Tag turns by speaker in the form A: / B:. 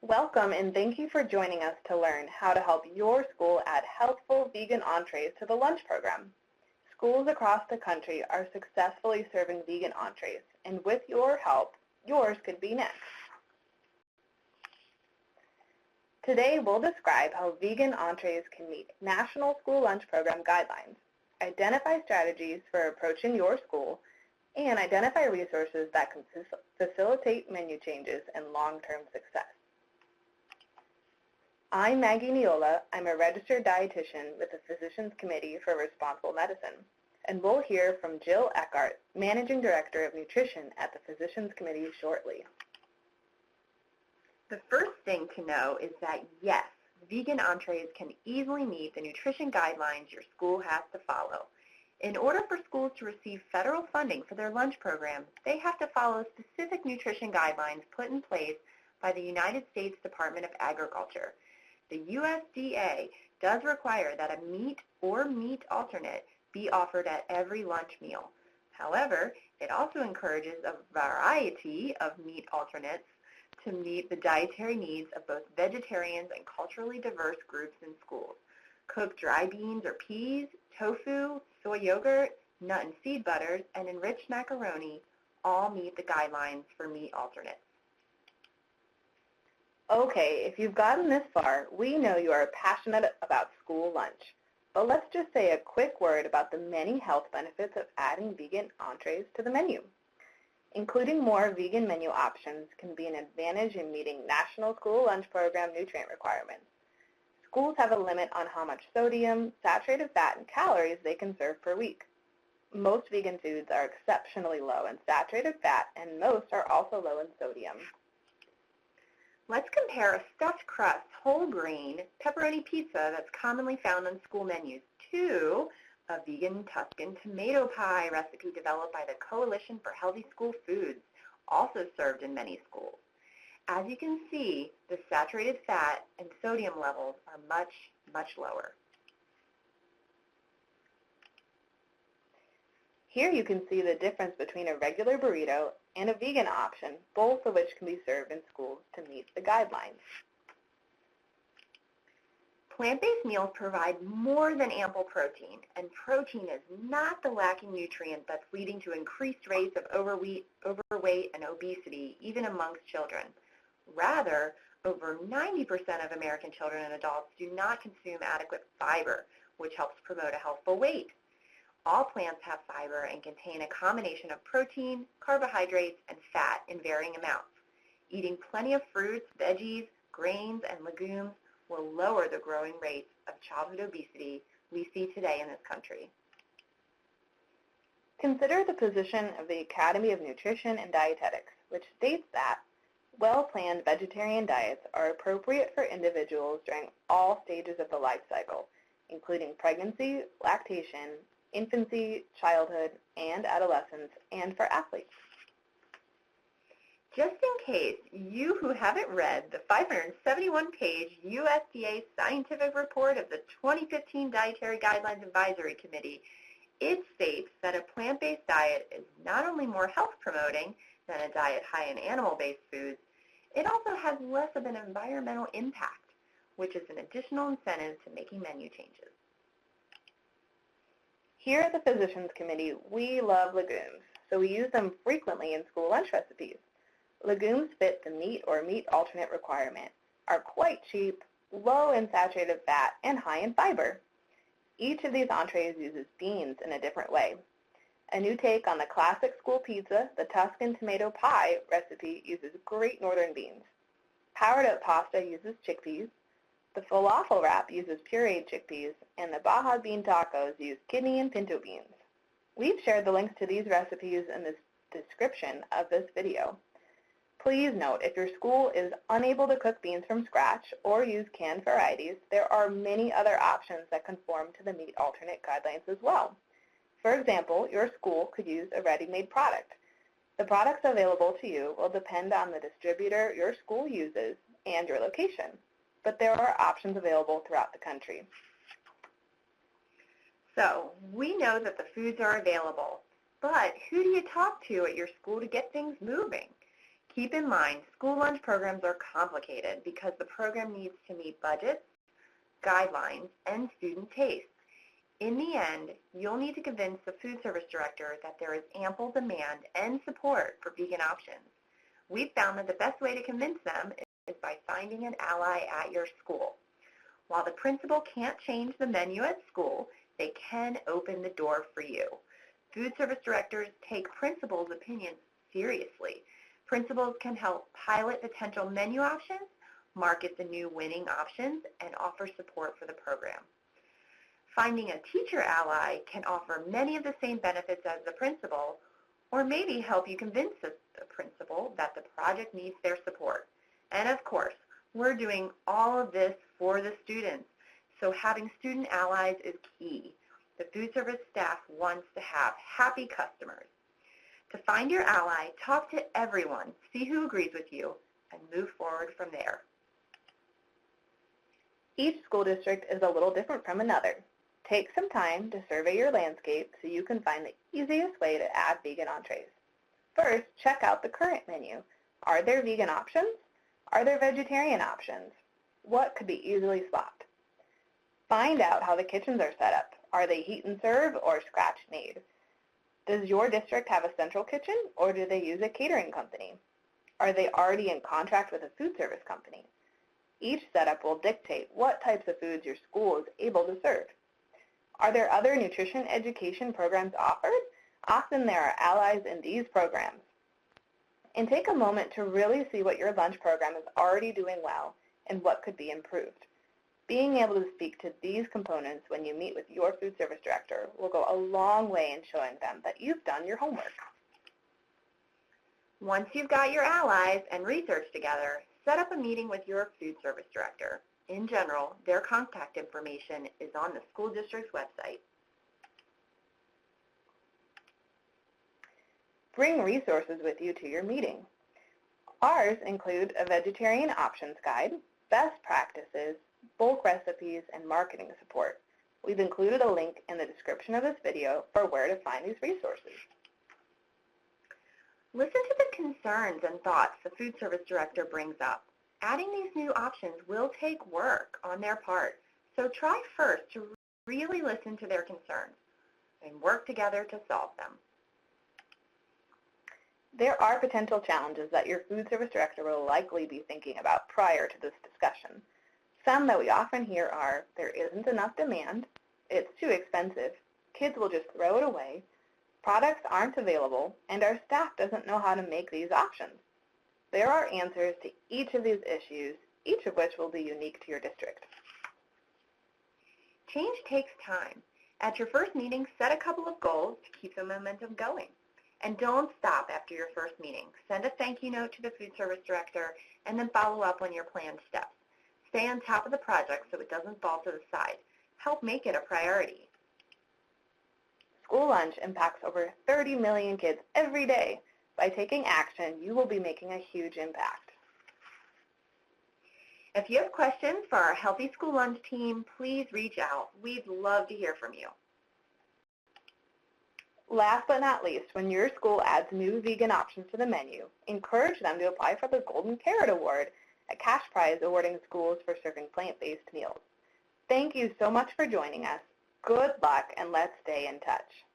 A: Welcome and thank you for joining us to learn how to help your school add healthful vegan entrees to the lunch program. Schools across the country are successfully serving vegan entrees, and with your help, yours could be next. Today, we'll describe how vegan entrees can meet National School Lunch Program guidelines, identify strategies for approaching your school, and identify resources that can facilitate menu changes and long-term success. I'm Maggie Neola. I'm a registered dietitian with the Physicians Committee for Responsible Medicine, and we'll hear from Jill Eckhart, Managing Director of Nutrition at the Physicians Committee shortly.
B: The first thing to know is that, yes, vegan entrees can easily meet the nutrition guidelines your school has to follow. In order for schools to receive federal funding for their lunch program, they have to follow specific nutrition guidelines put in place by the United States Department of Agriculture. The USDA does require that a meat or meat alternate be offered at every lunch meal. However, it also encourages a variety of meat alternates to meet the dietary needs of both vegetarians and culturally diverse groups in schools. Cooked dry beans or peas, tofu, soy yogurt, nut and seed butters, and enriched macaroni all meet the guidelines for meat alternates.
A: Okay, if you've gotten this far, we know you are passionate about school lunch. But let's just say a quick word about the many health benefits of adding vegan entrees to the menu. Including more vegan menu options can be an advantage in meeting National School Lunch Program nutrient requirements. Schools have a limit on how much sodium, saturated fat, and calories they can serve per week. Most vegan foods are exceptionally low in saturated fat, and most are also low in sodium.
B: Let's compare a stuffed crust, whole grain, pepperoni pizza that's commonly found on school menus to a vegan Tuscan tomato pie recipe developed by the Coalition for Healthy School Foods, also served in many schools. As you can see, the saturated fat and sodium levels are much, much lower.
A: Here you can see the difference between a regular burrito and a vegan option, both of which can be served in schools to meet the guidelines.
B: Plant-based meals provide more than ample protein, and protein is not the lacking nutrient that's leading to increased rates of overweight and obesity, even amongst children. Rather, over 90% of American children and adults do not consume adequate fiber, which helps promote a healthful weight. All plants have fiber and contain a combination of protein, carbohydrates, and fat in varying amounts. Eating plenty of fruits, veggies, grains, and legumes will lower the growing rates of childhood obesity we see today in this country.
A: Consider the position of the Academy of Nutrition and Dietetics, which states that well-planned vegetarian diets are appropriate for individuals during all stages of the life cycle, including pregnancy, lactation, infancy, childhood, and adolescence, and for athletes.
B: Just in case you who haven't read the 571-page USDA scientific report of the 2015 Dietary Guidelines Advisory Committee, it states that a plant-based diet is not only more health-promoting than a diet high in animal-based foods, it also has less of an environmental impact, which is an additional incentive to making menu changes.
A: Here at the Physicians Committee, we love legumes, so we use them frequently in school lunch recipes. Legumes fit the meat or meat alternate requirement, are quite cheap, low in saturated fat, and high in fiber. Each of these entrees uses beans in a different way. A new take on the classic school pizza, the Tuscan tomato pie recipe uses Great Northern beans. Powered oat pasta uses chickpeas. The falafel wrap uses pureed chickpeas, and the Baja bean tacos use kidney and pinto beans. We've shared the links to these recipes in the description of this video. Please note, if your school is unable to cook beans from scratch or use canned varieties, there are many other options that conform to the meat alternate guidelines as well. For example, your school could use a ready-made product. The products available to you will depend on the distributor your school uses and your location, but there are options available throughout the country.
B: So, we know that the foods are available, but who do you talk to at your school to get things moving? Keep in mind, school lunch programs are complicated because the program needs to meet budgets, guidelines, and student tastes. In the end, you'll need to convince the food service director that there is ample demand and support for vegan options. We've found that the best way to convince them is by finding an ally at your school. While the principal can't change the menu at school, they can open the door for you. Food service directors take principals' opinions seriously. Principals can help pilot potential menu options, market the new winning options, and offer support for the program. Finding a teacher ally can offer many of the same benefits as the principal, or maybe help you convince the principal that the project needs their support. And of course, we're doing all of this for the students, so having student allies is key. The food service staff wants to have happy customers. To find your ally, talk to everyone, see who agrees with you, and move forward from there.
A: Each school district is a little different from another. Take some time to survey your landscape so you can find the easiest way to add vegan entrees. First, check out the current menu. Are there vegan options? Are there vegetarian options? What could be easily swapped? Find out how the kitchens are set up. Are they heat and serve or scratch made? Does your district have a central kitchen or do they use a catering company? Are they already in contract with a food service company? Each setup will dictate what types of foods your school is able to serve. Are there other nutrition education programs offered? Often there are allies in these programs. And take a moment to really see what your lunch program is already doing well and what could be improved. Being able to speak to these components when you meet with your food service director will go a long way in showing them that you've done your homework.
B: Once you've got your allies and research together, set up a meeting with your food service director. In general, their contact information is on the school district's website.
A: Bring resources with you to your meeting. Ours include a vegetarian options guide, best practices, bulk recipes, and marketing support. We've included a link in the description of this video for where to find these resources. Listen to the concerns and thoughts the food service director brings up. Adding these new options will take work on their part, so try first to really listen to their concerns and work together to solve them. There are potential challenges that your food service director will likely be thinking about prior to this discussion. Some that we often hear are, there isn't enough demand, it's too expensive, kids will just throw it away, products aren't available, and our staff doesn't know how to make these options. There are answers to each of these issues, each of which will be unique to your district. Change takes time. At your first meeting, set a couple of goals to keep the momentum going. And don't stop after your first meeting. Send a thank you note to the food service director and then follow up on your planned steps. Stay on top of the project so it doesn't fall to the side. Help make it a priority. School lunch impacts over 30 million kids every day. By taking action, you will be making a huge impact. If you have questions for our Healthy School Lunch team, please reach out. We'd love to hear from you. Last but not least, when your school adds new vegan options to the menu, encourage them to apply for the Golden Carrot Award, a cash prize awarding schools for serving plant-based meals. Thank you so much for joining us. Good luck, and let's stay in touch.